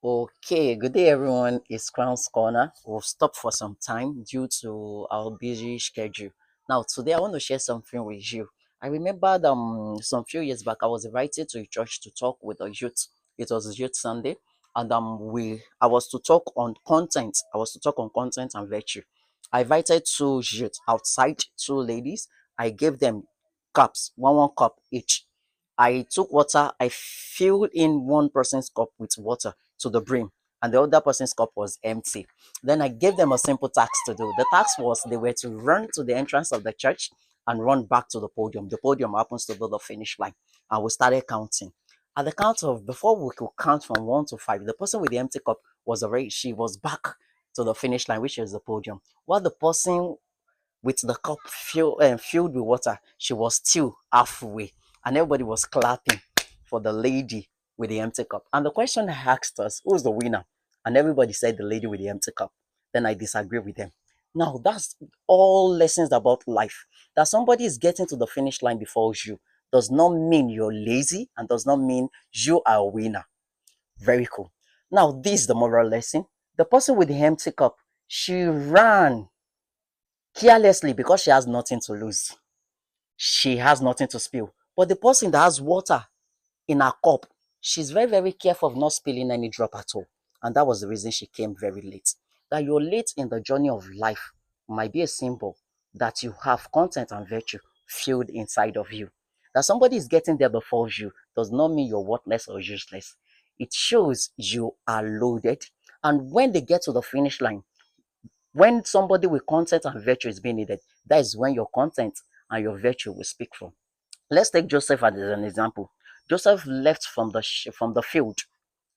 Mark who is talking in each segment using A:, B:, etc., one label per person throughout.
A: Okay, good day everyone. It's Crown's Corner. We'll stop for some time due to our busy schedule. Now, today I want to share something with you. I remembered some few years back I was invited to a church to talk with the youth. It was Youth Sunday, and I was to talk on content. I was to talk on content and virtue. I invited two youth outside, two ladies. I gave them cups, one cup each. I took water, I filled in one person's cup with water to the brim, and the other person's cup was empty. Then I gave them a simple task to do. The task was they were to run to the entrance of the church and run back to the podium. The podium happens to be the finish line. And we started counting. At the count of, before we could count from 1 to 5, the person with the empty cup she was back to the finish line, which is the podium. While the person with the cup filled with water, she was still halfway, and everybody was clapping for the lady with the empty cup. And the question asked us, who's the winner? And everybody said the lady with the empty cup. Then I disagree with them. Now, that's all lessons about life. That somebody is getting to the finish line before you does not mean you're lazy and does not mean you are a winner. Very cool. Now, this is the moral lesson. The person with the empty cup, she ran carelessly because she has nothing to lose. She has nothing to spill. But the person that has water in her cup, she's very, very careful of not spilling any drop at all. And that was the reason she came very late. That you're late in the journey of life might be a symbol that you have content and virtue filled inside of you. That somebody is getting there before you does not mean you're worthless or useless. It shows you are loaded. And when they get to the finish line, when somebody with content and virtue is being needed, that is when your content and your virtue will speak for. Let's take Joseph as an example. Joseph left from the field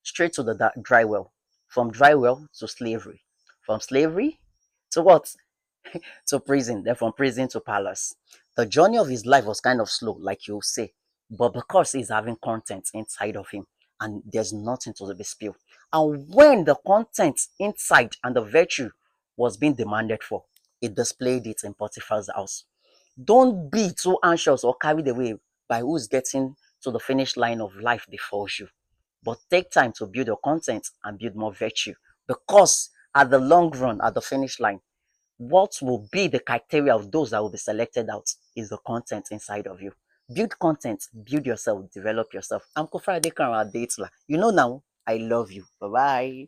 A: straight to the dry well, from dry well to slavery, from slavery to what? To prison, then from prison to palace. The journey of his life was kind of slow, like you say, but because he's having content inside of him and there's nothing to be spilled. And when the content inside and the virtue was being demanded for, it displayed it in Potiphar's house. Don't be too anxious or carried away by who's getting to the finish line of life before you. But take time to build your content and build more virtue. Because at the long run, at the finish line, what will be the criteria of those that will be selected out is the content inside of you. Build content, build yourself, develop yourself. I'm Kofra Adekan Adetla. You know now, I love you. Bye bye.